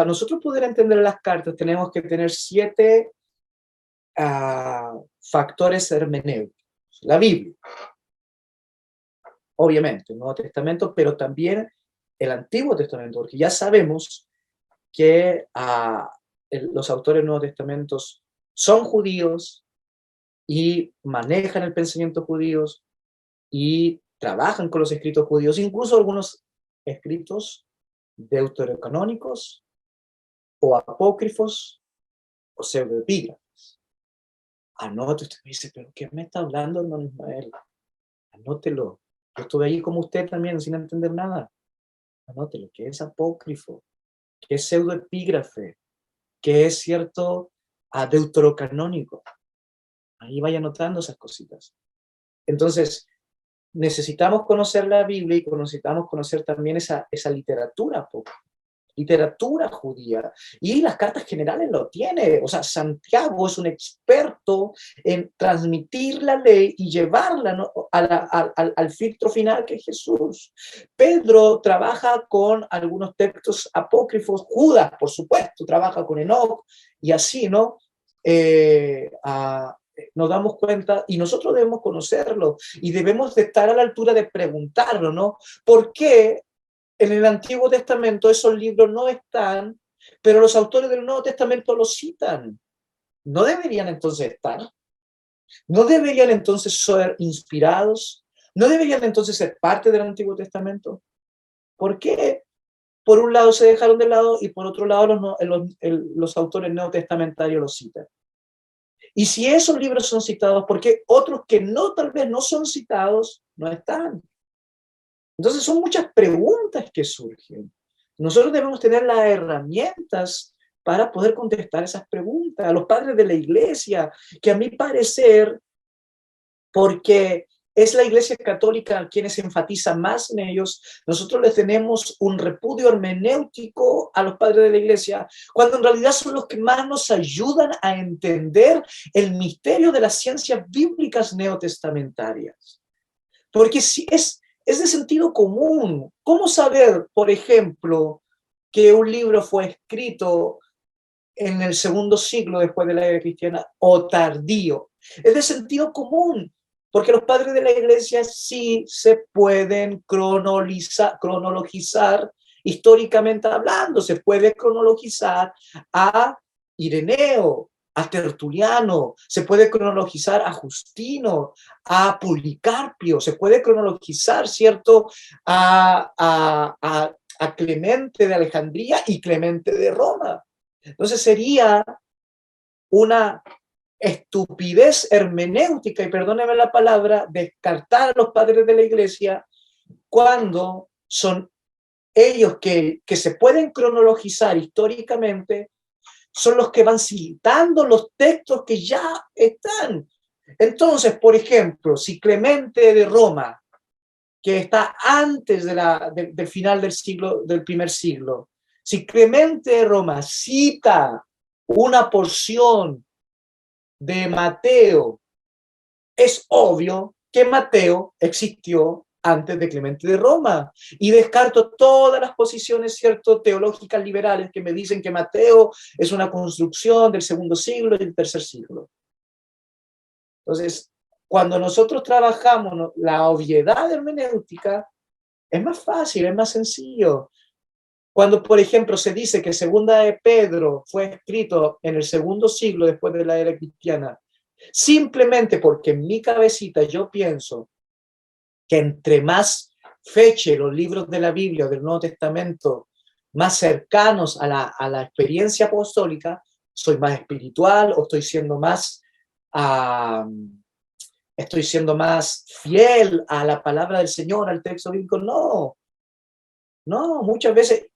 nosotros poder entender las cartas tenemos que tener 7 factores hermenéuticos. La Biblia, obviamente, el Nuevo Testamento, pero también el Antiguo Testamento, porque ya sabemos que los autores del Nuevo Testamento son judíos y manejan el pensamiento judío y trabajan con los escritos judíos, incluso algunos escritos deuterocanónicos o apócrifos o pseudoepígrafos. Anote, usted me dice, ¿pero qué me está hablando, hermano Ismael? Anótelo. Yo estuve ahí como usted también, sin entender nada. Anótelo, que es apócrifo, que es pseudoepígrafe, que es cierto deuterocanónico. Ahí vaya anotando esas cositas. Entonces, necesitamos conocer la Biblia y necesitamos conocer también esa literatura literatura judía, y las cartas generales lo tiene. O sea, Santiago es un experto en transmitir la ley y llevarla, ¿no?, al filtro final que es Jesús. Pedro trabaja con algunos textos apócrifos, Judas, por supuesto, trabaja con Enoc, y así, ¿no? Nos damos cuenta, y nosotros debemos conocerlo, y debemos de estar a la altura de preguntarlo, ¿no? ¿Por qué en el Antiguo Testamento esos libros no están, pero los autores del Nuevo Testamento los citan? ¿No deberían entonces estar? ¿No deberían entonces ser inspirados? ¿No deberían entonces ser parte del Antiguo Testamento? ¿Por qué por un lado se dejaron de lado y por otro lado los autores neotestamentarios los citan? Y si esos libros son citados, ¿por qué otros que tal vez no son citados no están? Entonces son muchas preguntas que surgen. Nosotros debemos tener las herramientas para poder contestar esas preguntas. A los padres de la iglesia, que a mi parecer, porque es la Iglesia Católica quienes enfatizan más en ellos, nosotros les tenemos un repudio hermenéutico a los padres de la Iglesia, cuando en realidad son los que más nos ayudan a entender el misterio de las ciencias bíblicas neotestamentarias. Porque si es de sentido común. ¿Cómo saber, por ejemplo, que un libro fue escrito en el segundo siglo después de la era cristiana o tardío? Es de sentido común, porque los padres de la iglesia sí se pueden cronologizar históricamente hablando. Se puede cronologizar a Ireneo, a Tertuliano, se puede cronologizar a Justino, a Policarpio, se puede cronologizar, ¿cierto?, a Clemente de Alejandría y Clemente de Roma. Entonces sería una estupidez hermenéutica, y perdóneme la palabra, descartar a los padres de la iglesia cuando son ellos que se pueden cronologizar históricamente, son los que van citando los textos que ya están. Entonces, por ejemplo, si Clemente de Roma, que está antes del final del primer siglo, si Clemente de Roma cita una porción de Mateo, es obvio que Mateo existió antes de Clemente de Roma, y descarto todas las posiciones, cierto, teológicas liberales que me dicen que Mateo es una construcción del segundo siglo y del tercer siglo. Entonces, cuando nosotros trabajamos la obviedad hermenéutica, es más fácil, es más sencillo. Cuando, por ejemplo, se dice que Segunda de Pedro fue escrito en el segundo siglo después de la era cristiana, simplemente porque en mi cabecita yo pienso que entre más feche los libros de la Biblia o del Nuevo Testamento más cercanos a la experiencia apostólica, soy más espiritual o estoy siendo más fiel a la palabra del Señor, al texto bíblico. No, muchas veces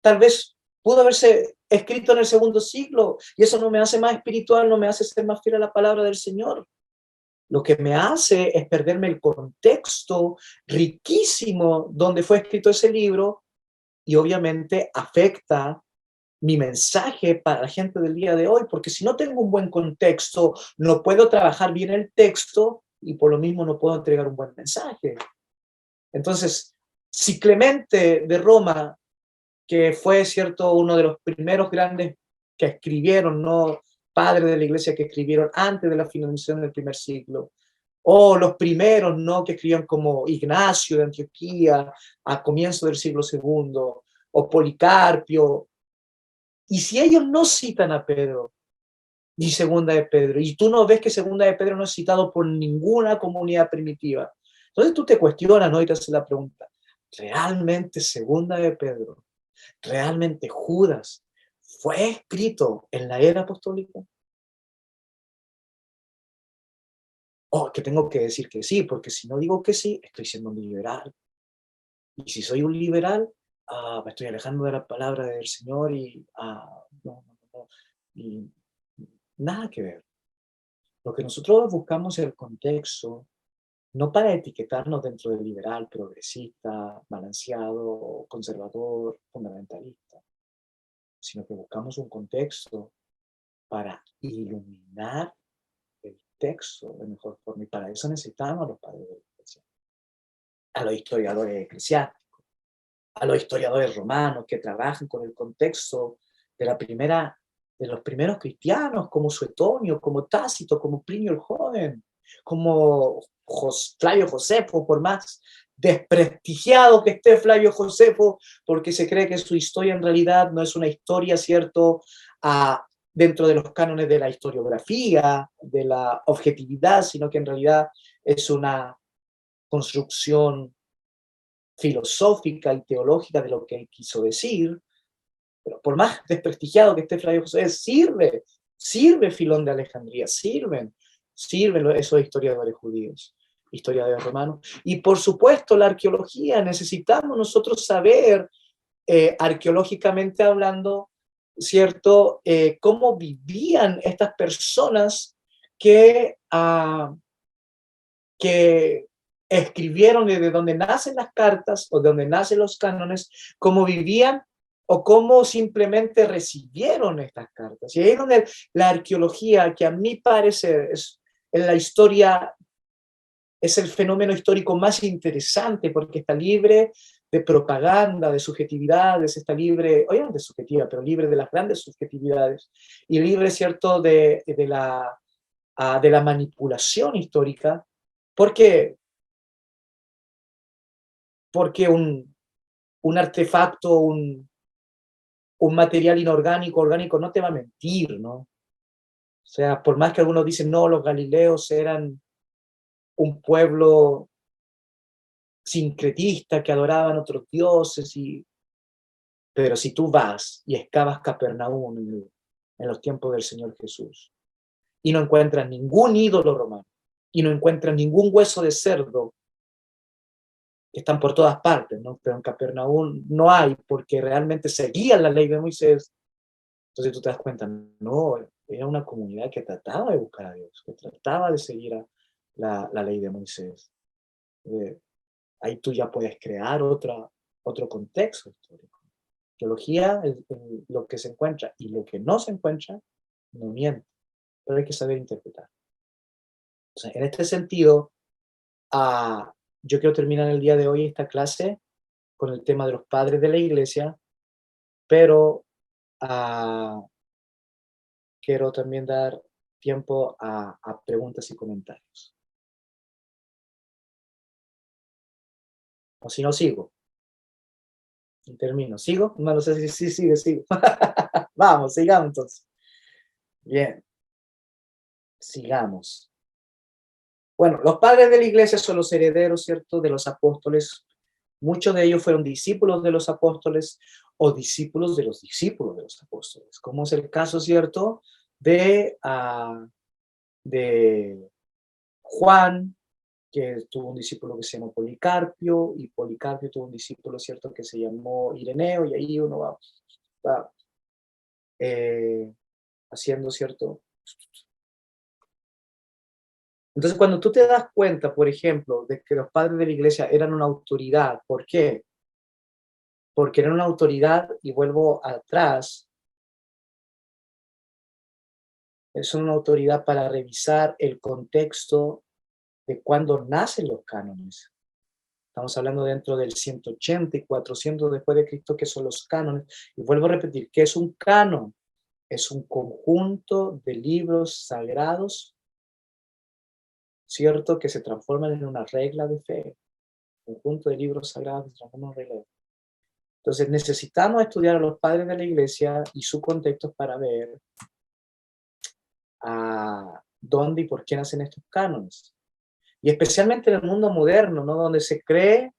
tal vez pudo haberse escrito en el segundo siglo, y eso no me hace más espiritual, no me hace ser más fiel a la palabra del Señor. Lo que me hace es perderme el contexto riquísimo donde fue escrito ese libro, y obviamente afecta mi mensaje para la gente del día de hoy, porque si no tengo un buen contexto, no puedo trabajar bien el texto y por lo mismo no puedo entregar un buen mensaje. Entonces, si Clemente de Roma que fue, cierto, uno de los primeros grandes que escribieron, ¿no? Padres de la iglesia que escribieron antes de la finalización del primer siglo, o los primeros, ¿no? Que escribían como Ignacio de Antioquía a comienzo del siglo segundo, o Policarpio. Y si ellos no citan a Pedro, ni Segunda de Pedro, y tú no ves que Segunda de Pedro no es citado por ninguna comunidad primitiva, entonces tú te cuestionas, ¿no? Y te haces la pregunta, ¿realmente Segunda de Pedro, realmente Judas, fue escrito en la era apostólica? Oh, que tengo que decir que sí, porque si no digo que sí, estoy siendo un liberal. Y si soy un liberal, me estoy alejando de la palabra del Señor y no, no, no, y nada que ver. Lo que nosotros buscamos es el contexto, no para etiquetarnos dentro de liberal, progresista, balanceado, conservador, fundamentalista, sino que buscamos un contexto para iluminar el texto de mejor forma. Y para eso necesitamos a los padres de la iglesia, a los historiadores eclesiásticos, a los historiadores romanos que trabajan con el contexto de la primera, de los primeros cristianos, como Suetonio, como Tácito, como Plinio el Joven, como Flavio Josefo, por más desprestigiado que esté Flavio Josefo, porque se cree que su historia en realidad no es una historia, ¿cierto?, dentro de los cánones de la historiografía, de la objetividad, sino que en realidad es una construcción filosófica y teológica de lo que él quiso decir, pero por más desprestigiado que esté Flavio José, sirve Filón de Alejandría, sirven esos historiadores judíos, historiadores romanos. Y por supuesto la arqueología, necesitamos nosotros saber, arqueológicamente hablando, ¿cierto? Cómo vivían estas personas que, que escribieron, desde donde nacen las cartas o de donde nacen los cánones, cómo vivían o cómo simplemente recibieron estas cartas. Y ahí es donde la arqueología, que a mi parecer es en la historia, es el fenómeno histórico más interesante porque está libre de propaganda, de subjetividades, está libre, obviamente subjetiva, pero libre de las grandes subjetividades y libre, ¿cierto?, de la manipulación histórica, porque porque un artefacto, un material inorgánico, orgánico, no te va a mentir, ¿no? O sea, por más que algunos dicen, no, los galileos eran un pueblo sincretista que adoraban otros dioses, pero si tú vas y excavas Capernaum en los tiempos del Señor Jesús y no encuentras ningún ídolo romano y no encuentras ningún hueso de cerdo, que están por todas partes, ¿no? Pero en Capernaum no hay, porque realmente seguían la ley de Moisés. Entonces tú te das cuenta, no, era una comunidad que trataba de buscar a Dios, que trataba de seguir la ley de Moisés. Eh, Ahí tú ya puedes crear otro contexto histórico. Teología, lo que se encuentra y lo que no se encuentra, no miente, pero hay que saber interpretar. Entonces, en este sentido, yo quiero terminar el día de hoy esta clase con el tema de los padres de la iglesia, pero ah, quiero también dar tiempo a preguntas y comentarios. O si no, sigo y termino. ¿Sigo? No sé si sí, sigo. Vamos, sigamos entonces. Bien, sigamos. Bueno, los padres de la iglesia son los herederos, ¿cierto?, de los apóstoles. Muchos de ellos fueron discípulos de los apóstoles o discípulos de los discípulos de los apóstoles, como es el caso, ¿cierto?, de Juan, que tuvo un discípulo que se llamó Policarpio, y Policarpio tuvo un discípulo, ¿cierto?, que se llamó Ireneo, y ahí uno va eh, haciendo, ¿cierto? Entonces, cuando tú te das cuenta, por ejemplo, de que los padres de la iglesia eran una autoridad, ¿por qué? Porque eran una autoridad, y vuelvo atrás, son una autoridad para revisar el contexto de cuándo nacen los cánones. Estamos hablando dentro del 180 y 400 después de Cristo, que son los cánones. Y vuelvo a repetir, ¿qué es un canon? Es un conjunto de libros sagrados, ¿cierto?, que se transforman en una regla de fe. Conjunto de libros sagrados que se transforman en regla de fe. Entonces necesitamos estudiar a los padres de la iglesia y su contexto para ver a dónde y por qué nacen estos cánones. Y especialmente en el mundo moderno, ¿no?, donde se cree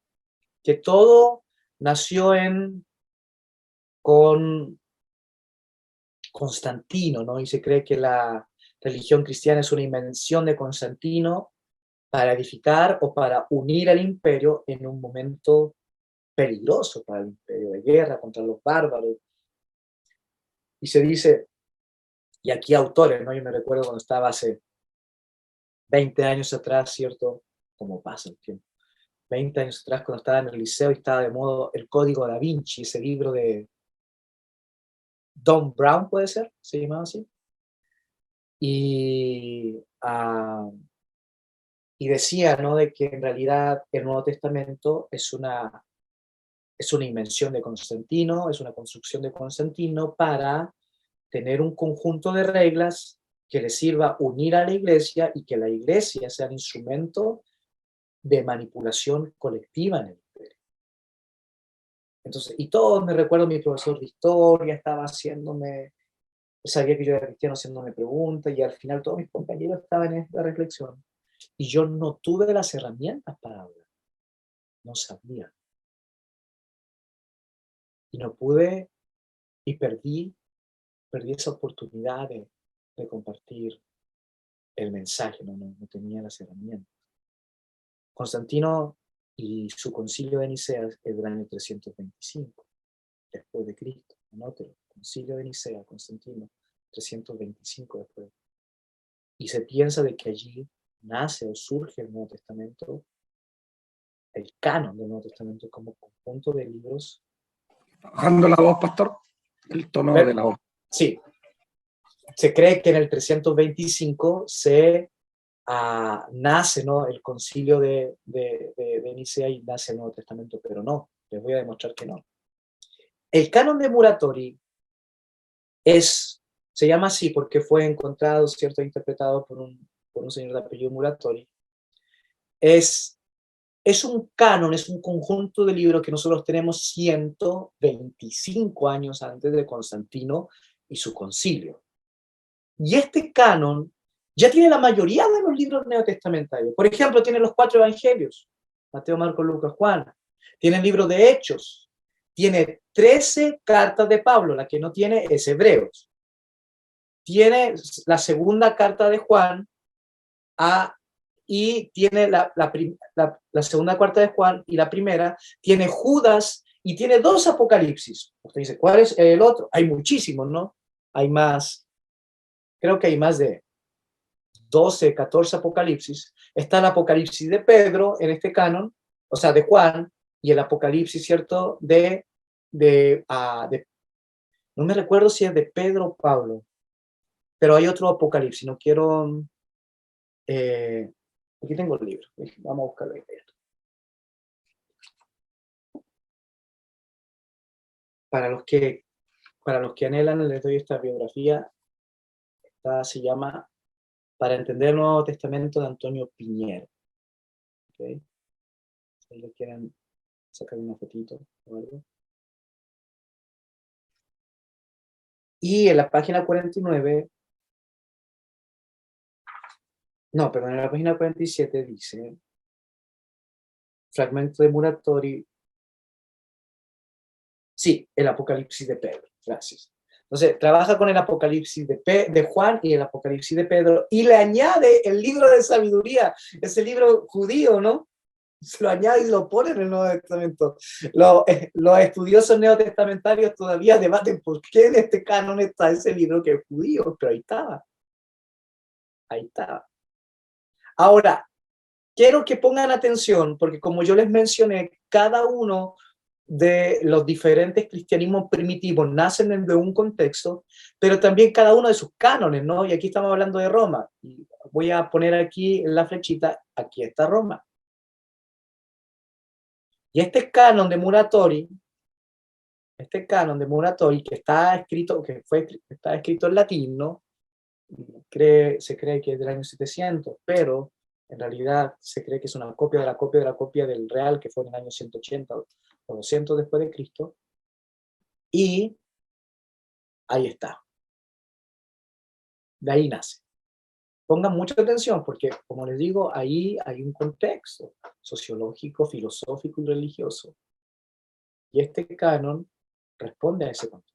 que todo nació con Constantino, ¿no? Y se cree que la religión cristiana es una invención de Constantino para edificar o para unir al imperio en un momento peligroso para el imperio, de guerra contra los bárbaros. Y se dice, y aquí autores, ¿no? Yo me recuerdo cuando estaba hace 20 años atrás, ¿cierto? Como pasa el tiempo. 20 años atrás, cuando estaba en el liceo y estaba de moda el Código Da Vinci, ese libro de Don Brown, ¿puede ser? ¿Se llamaba así? Y, y decía, ¿no?, de que en realidad el Nuevo Testamento es una invención de Constantino, es una construcción de Constantino para tener un conjunto de reglas que le sirva unir a la iglesia y que la iglesia sea el instrumento de manipulación colectiva en el imperio. Entonces, y todos, me recuerdo, mi profesor de historia estaba haciéndome, sabía que yo era cristiano, haciéndome preguntas, y al final todos mis compañeros estaban en esta reflexión. Y yo no tuve las herramientas para hablar, no sabía. Y no pude, y perdí esa oportunidad de compartir el mensaje, no tenía las herramientas. Constantino y su concilio de Nicea es del año 325 después de Cristo. Anótelo, concilio de Nicea, Constantino, 325 después. Y se piensa de que allí nace o surge el Nuevo Testamento, el canon del Nuevo Testamento como conjunto de libros. Bajando la voz, pastor, el tono de la voz. Sí, se cree que en el 325 nace, ¿no?, el concilio de Nicea y nace el Nuevo Testamento, pero no, les voy a demostrar que no. El canon de Muratori se llama así porque fue encontrado, ¿cierto?, interpretado por un señor de apellido Muratori. Es un canon, es un conjunto de libros que nosotros tenemos 125 años antes de Constantino y su concilio. Y este canon ya tiene la mayoría de los libros neotestamentarios. Por ejemplo, tiene los 4 evangelios, Mateo, Marcos, Lucas, Juan. Tiene el libro de Hechos. Tiene 13 cartas de Pablo, la que no tiene es Hebreos. Tiene la segunda carta de Juan y tiene la segunda carta de Juan y la primera, tiene Judas y tiene 2 Apocalipsis. Usted dice, ¿cuál es el otro? Hay muchísimos, ¿no? Hay más. Creo que hay más de 12, 14 Apocalipsis. Está el Apocalipsis de Pedro en este canon, o sea, de Juan, y el Apocalipsis, ¿cierto?, no me recuerdo si es de Pedro o Pablo, pero hay otro Apocalipsis, no quiero... aquí tengo el libro, vamos a buscarlo ahí. Para los que anhelan, les doy esta biografía. Se llama Para entender el Nuevo Testamento, de Antonio Piñero. ¿Okay? Si le quieren sacar una fotito o algo. Y en la página 49, no, perdón, en la página 47 dice, fragmento de Muratori, sí, el Apocalipsis de Pedro, gracias. Entonces, trabaja con el Apocalipsis de Juan y el Apocalipsis de Pedro, y le añade el libro de sabiduría, ese libro judío, ¿no? Se lo añade y lo pone en el Nuevo Testamento. Los estudiosos neotestamentarios todavía debaten por qué en este canon está ese libro que es judío, pero ahí estaba. Ahí estaba. Ahora, quiero que pongan atención, porque como yo les mencioné, cada uno de los diferentes cristianismos primitivos nacen de un contexto, pero también cada uno de sus cánones, ¿no? Y aquí estamos hablando de Roma. Y voy a poner aquí la flechita, aquí está Roma. Y este canon de Muratori, que está escrito, está escrito en latín, ¿no? Se cree que es del año 700, pero en realidad se cree que es una copia de la copia de la copia del real, que fue en el año 180 o 200 después de Cristo. Y ahí está. De ahí nace. Pongan mucha atención porque, como les digo, ahí hay un contexto sociológico, filosófico y religioso. Y este canon responde a ese contexto.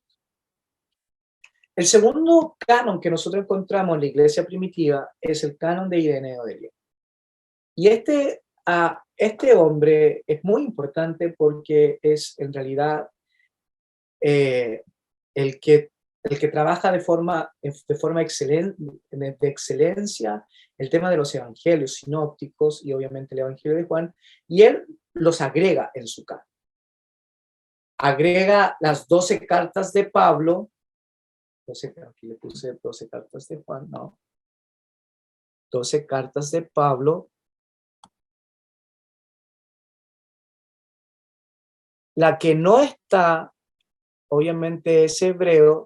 El segundo canon que nosotros encontramos en la iglesia primitiva es el canon de Ireneo de Lyon. Y este hombre es muy importante porque es en realidad el que trabaja de forma de excelencia el tema de los evangelios sinópticos y obviamente el evangelio de Juan, y él los agrega en su canon. Agrega las 12 cartas de Pablo, aquí le puse 12 cartas de Juan, no, 12 cartas de Pablo. La que no está, obviamente, es Hebreo.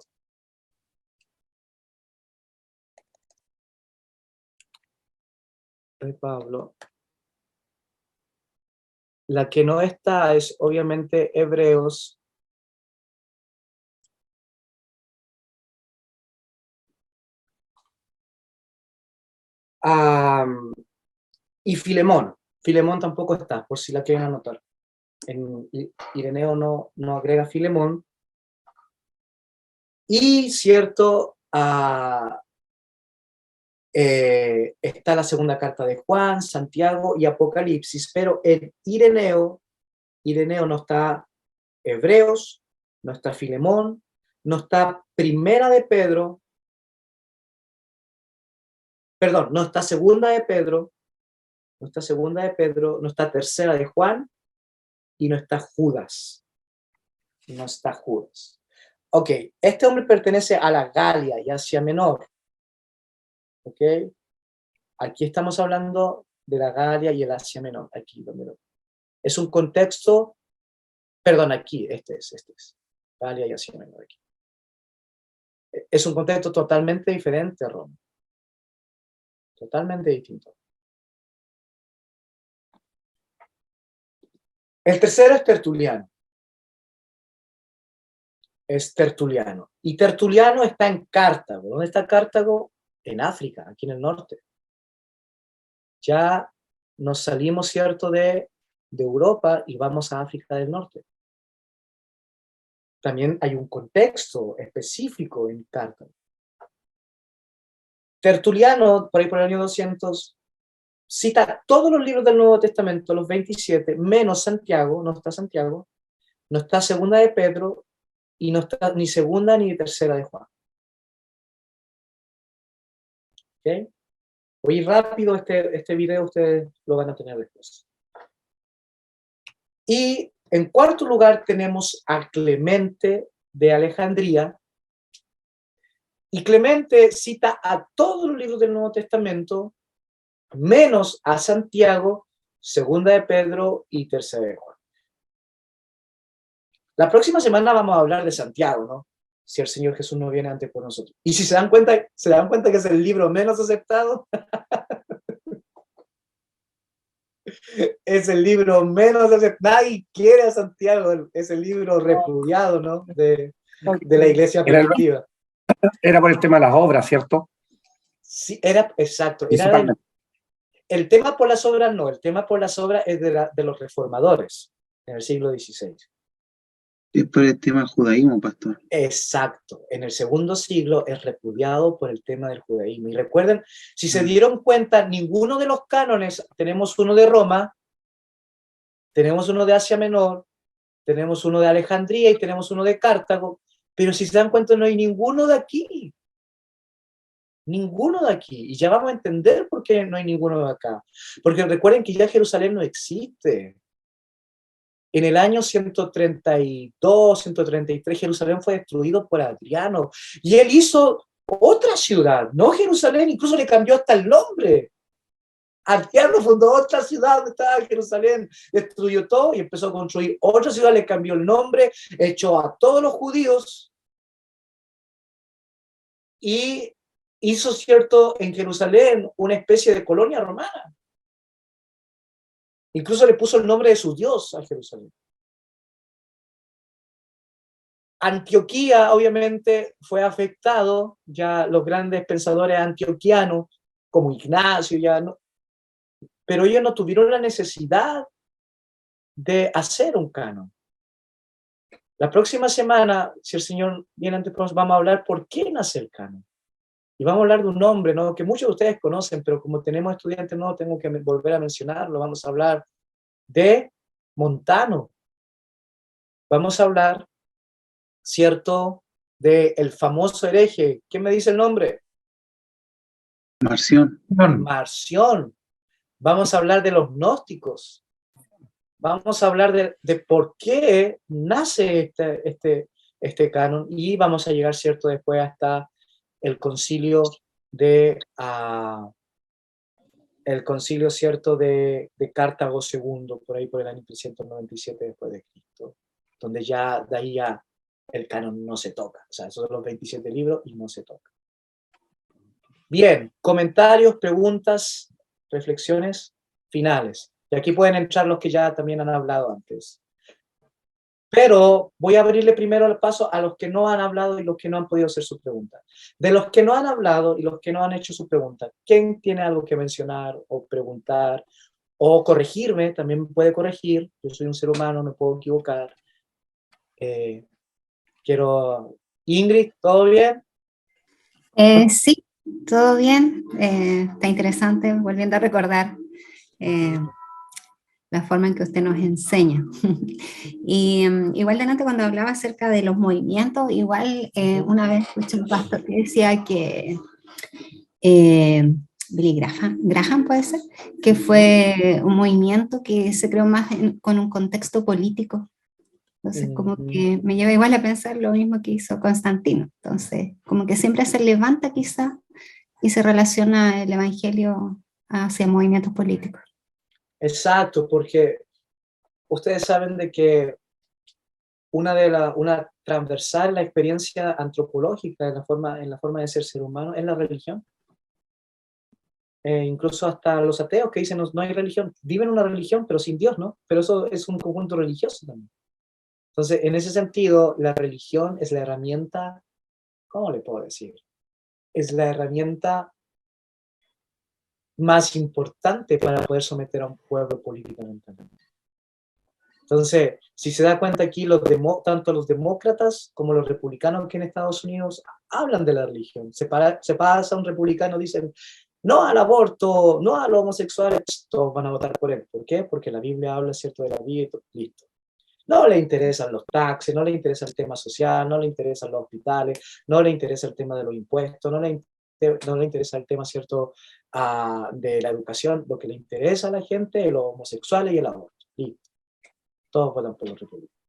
De Pablo. La que no está es, obviamente, Hebreos. Y Filemón. Filemón tampoco está, por si la quieren anotar. En Ireneo no agrega Filemón. Y cierto, está la segunda carta de Juan, Santiago y Apocalipsis, pero en Ireneo no está Hebreos, no está Filemón, no está Primera de Pedro, perdón, no está Segunda de Pedro, no está Tercera de Juan y no está Judas. No está Judas. Ok, este hombre pertenece a la Galia y Asia Menor. Ok, aquí estamos hablando de la Galia y el Asia Menor. Aquí, donde es un contexto, perdón, aquí, este es. Galia y Asia Menor, aquí. Es un contexto totalmente diferente a Roma. Totalmente distinto. El tercero es Tertuliano. Y Tertuliano está en Cartago. ¿Dónde está Cartago? En África, aquí en el norte. Ya nos salimos, ¿cierto?, de Europa y vamos a África del Norte. También hay un contexto específico en Cartago. Tertuliano, por ahí por el año 200, cita todos los libros del Nuevo Testamento, los 27, menos Santiago, no está Segunda de Pedro, y no está ni Segunda ni Tercera de Juan. ¿Ok? Voy a ir rápido, este video ustedes lo van a tener después. Y en cuarto lugar tenemos a Clemente de Alejandría. Y Clemente cita a todos los libros del Nuevo Testamento, menos a Santiago, Segunda de Pedro y Tercera de Juan. La próxima semana vamos a hablar de Santiago, ¿no? Si el Señor Jesús no viene antes por nosotros. Y si se dan cuenta que es el libro menos aceptado. Es el libro menos aceptado. Nadie quiere a Santiago. Es el libro repudiado, ¿no? De la iglesia primitiva. Era por el tema de las obras, ¿cierto? Sí, exacto. Era el tema por las obras no. El tema por las obras es de los reformadores en el siglo XVI. Es por el tema del judaísmo, pastor. Exacto. En el segundo siglo es repudiado por el tema del judaísmo. Y recuerden, si se dieron cuenta, ninguno de los cánones, tenemos uno de Roma, tenemos uno de Asia Menor, tenemos uno de Alejandría y tenemos uno de Cartago, pero si se dan cuenta no hay ninguno de aquí. Ninguno de aquí. Y ya vamos a entender por qué no hay ninguno de acá. Porque recuerden que ya Jerusalén no existe. En el año 132, 133, Jerusalén fue destruido por Adriano. Y él hizo otra ciudad, no Jerusalén, incluso le cambió hasta el nombre. Antiano fundó otra ciudad donde estaba Jerusalén, destruyó todo y empezó a construir otra ciudad, le cambió el nombre, echó a todos los judíos y hizo, cierto, en Jerusalén una especie de colonia romana. Incluso le puso el nombre de su dios a Jerusalén. Antioquía, obviamente, fue afectado, ya los grandes pensadores antioquianos, como Ignacio, ya no, pero ellos no tuvieron la necesidad de hacer un canon. La próxima semana, si el Señor viene antes, vamos a hablar por qué nace el canon. Y vamos a hablar de un nombre, ¿no?, que muchos de ustedes conocen, pero como tenemos estudiantes, no tengo que volver a mencionarlo. Vamos a hablar de Montano. Vamos a hablar, ¿cierto?, del famoso hereje. ¿Quién me dice el nombre? Marción. Marción. Vamos a hablar de los gnósticos. Vamos a hablar de por qué nace este canon, y vamos a llegar, ¿cierto?, después hasta el concilio ¿cierto?, de Cartago II, por ahí por el año 397 después de Cristo, donde ya de ahí ya el canon no se toca. O sea, esos son los 27 libros y no se toca. Bien, comentarios, preguntas, reflexiones finales. Y aquí pueden entrar los que ya también han hablado antes. Pero voy a abrirle primero el paso a los que no han hablado y los que no han podido hacer sus preguntas. De los que no han hablado y los que no han hecho sus preguntas, ¿quién tiene algo que mencionar o preguntar o corregirme? También me puede corregir. Yo soy un ser humano, me puedo equivocar. Ingrid, ¿todo bien? Sí, todo bien. Está interesante, volviendo a recordar la forma en que usted nos enseña. Y igual delante cuando hablaba acerca de los movimientos, igual una vez escuché un pastor que decía que Billy Graham puede ser, que fue un movimiento que se creó más con un contexto político. Entonces, como que me lleva igual a pensar lo mismo que hizo Constantino. Entonces, como que siempre se levanta quizá y se relaciona el evangelio hacia movimientos políticos. Exacto, porque ustedes saben de que una transversal en la experiencia antropológica en la forma de ser humano es la religión. Incluso hasta los ateos que dicen no hay religión, viven una religión pero sin Dios, ¿no? Pero eso es un conjunto religioso también. Entonces, en ese sentido, la religión es la herramienta, ¿cómo le puedo decir? Es la herramienta más importante para poder someter a un pueblo políticamente. Entonces, si se da cuenta aquí, tanto los demócratas como los republicanos aquí en Estados Unidos hablan de la religión. Se pasa un republicano, dicen, no al aborto, no a los homosexuales, todos van a votar por él. ¿Por qué? Porque la Biblia habla, ¿cierto?, de la vida y todo, listo. No le interesan los taxes, no le interesa el tema social, no le interesan los hospitales, no le interesa el tema de los impuestos, no le interesa el tema, ¿cierto?, de la educación. Lo que le interesa a la gente es los homosexuales y el aborto. Listo. Todos votan por los republicanos.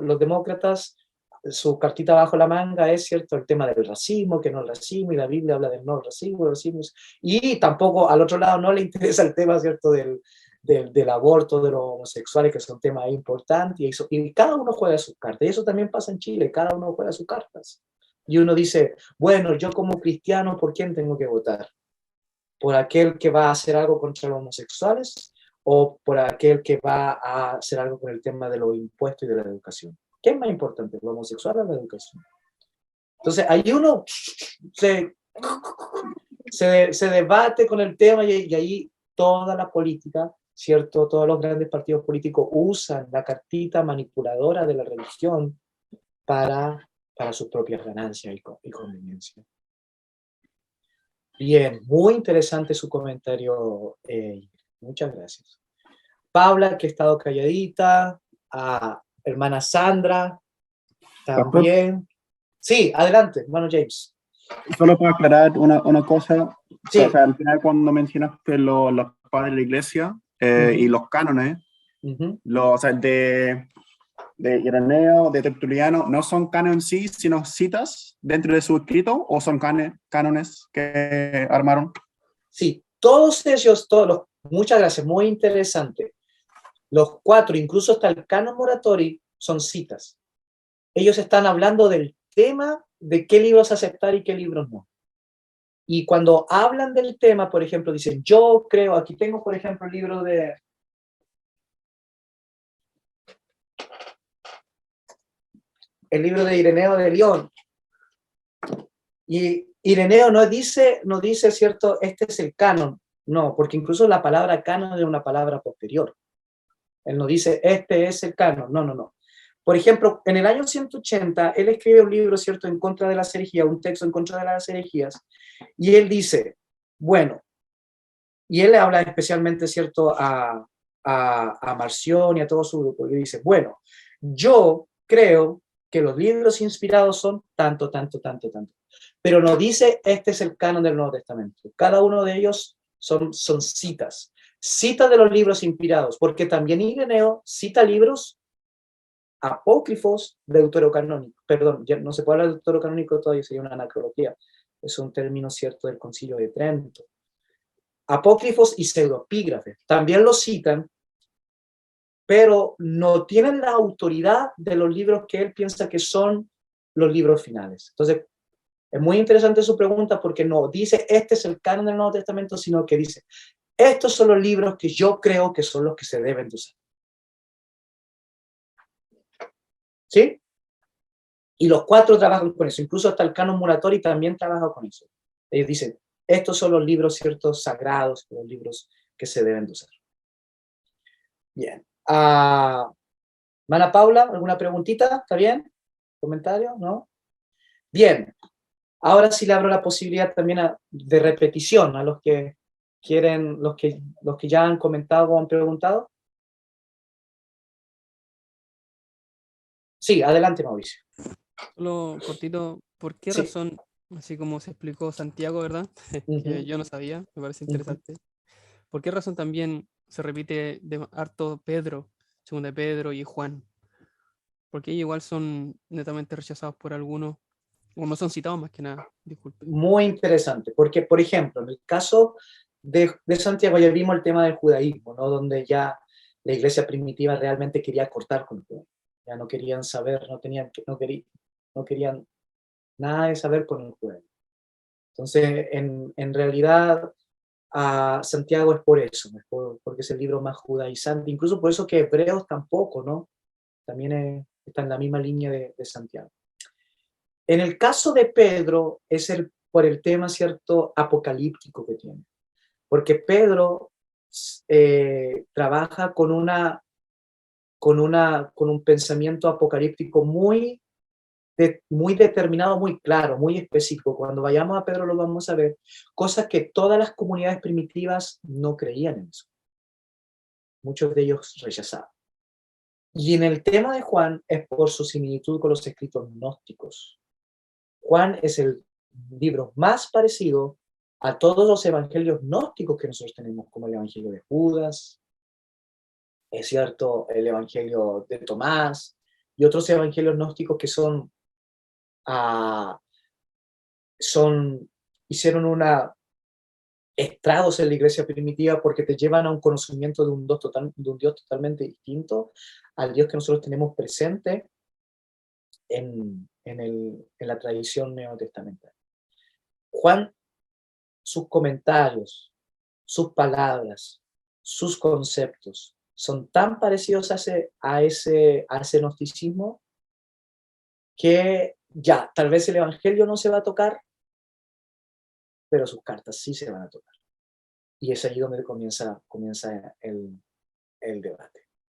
Los demócratas, su cartita bajo la manga es, ¿cierto?, el tema del racismo, que no es racismo, y la Biblia habla del no racismo, y tampoco al otro lado no le interesa el tema, ¿cierto?, del aborto, de los homosexuales, que son temas importantes, y cada uno juega sus cartas, y eso también pasa en Chile, cada uno juega sus cartas. Y uno dice, bueno, yo como cristiano, ¿por quién tengo que votar? ¿Por aquel que va a hacer algo contra los homosexuales? ¿O por aquel que va a hacer algo con el tema de los impuestos y de la educación? ¿Qué es más importante, lo homosexual o la educación? Entonces, ahí uno se debate con el tema, y ahí toda la política, ¿cierto? Todos los grandes partidos políticos usan la cartita manipuladora de la religión para sus propias ganancias y conveniencia. Bien, muy interesante su comentario. Muchas gracias. Paula, que ha estado calladita, a hermana Sandra, también. Sí, adelante, hermano James. Solo para aclarar una cosa, Sí. o sea, al final cuando mencionaste los padres de la iglesia y los cánones, o sea, de de Ireneo, de Tertuliano, no son canon en sí, sino citas dentro de su escrito, o son cánones que armaron? Sí, todos ellos, muchas gracias, muy interesante. Los 4, incluso hasta el Canon Moratori, son citas. Ellos están hablando del tema de qué libros aceptar y qué libros no. Y cuando hablan del tema, por ejemplo, dicen, yo creo, aquí tengo, por ejemplo, el libro de... El libro de Ireneo de León. Y Ireneo no dice, cierto, este es el canon. No, porque incluso la palabra canon es una palabra posterior. Él no dice, este es el canon. No, no, no. Por ejemplo, en el año 180, él escribe un libro, ¿cierto?, en contra de las herejías, un texto en contra de las herejías, y él dice, bueno, y él le habla especialmente, ¿cierto?, a Marción y a todo su grupo, y dice, bueno, yo creo que los libros inspirados son tanto, tanto, tanto, tanto, pero no dice, este es el canon del Nuevo Testamento. Cada uno de ellos son citas de los libros inspirados, porque también Ireneo cita libros apócrifos deuterocanónicos. Perdón, ya no se puede hablar de deuterocanónico todavía, sería una anacrología. Es un término cierto del Concilio de Trento. Apócrifos y pseudopígrafes también los citan, pero no tienen la autoridad de los libros que él piensa que son los libros finales. Entonces, es muy interesante su pregunta porque no dice este es el canon del Nuevo Testamento, sino que dice estos son los libros que yo creo que son los que se deben de usar. ¿Sí? Y los 4 trabajan con eso, incluso hasta el Canon Muratori también trabaja con eso. Ellos dicen, estos son los libros, ciertos, sagrados, los libros que se deben de usar. Bien. Mana Paula, ¿alguna preguntita? ¿Está bien? ¿Comentario? ¿No? Bien. Ahora sí le abro la posibilidad también de repetición a los que quieren, los que ya han comentado o han preguntado. Sí, adelante, Mauricio. Solo cortito, ¿por qué Sí. razón, así como se explicó Santiago, ¿verdad? Que yo no sabía, me parece interesante. ¿Por qué razón también se repite de harto Pedro, segunda de Pedro y Juan? Porque ellos igual son netamente rechazados por algunos, o no son citados más que nada, disculpe. Muy interesante, porque, por ejemplo, en el caso de Santiago ya vimos el tema del judaísmo, ¿no? Donde ya la iglesia primitiva realmente quería cortar con el judaísmo. Ya no querían saber, no querían nada de saber con el judaísmo. Entonces, en realidad, Santiago es por eso, porque es el libro más judaizante, incluso por eso que Hebreos tampoco, ¿no? También está en la misma línea de Santiago. En el caso de Pedro es por el tema, cierto, apocalíptico que tiene, porque Pedro trabaja con un pensamiento apocalíptico muy determinado, muy claro, muy específico. Cuando vayamos a Pedro lo vamos a ver, cosas que todas las comunidades primitivas no creían en eso. Muchos de ellos rechazaban. Y en el tema de Juan es por su similitud con los escritos gnósticos. Juan es el libro más parecido a todos los evangelios gnósticos que nosotros tenemos, como el evangelio de Judas, es cierto, el evangelio de Tomás, y otros evangelios gnósticos que hicieron estragos en la iglesia primitiva porque te llevan a un conocimiento de un Dios totalmente distinto al Dios que nosotros tenemos presente en la tradición neotestamentaria. Juan, sus comentarios, sus palabras, sus conceptos son tan parecidos a ese gnosticismo que ya, tal vez el evangelio no se va a tocar, pero sus cartas sí se van a tocar. Y es ahí donde comienza el debate.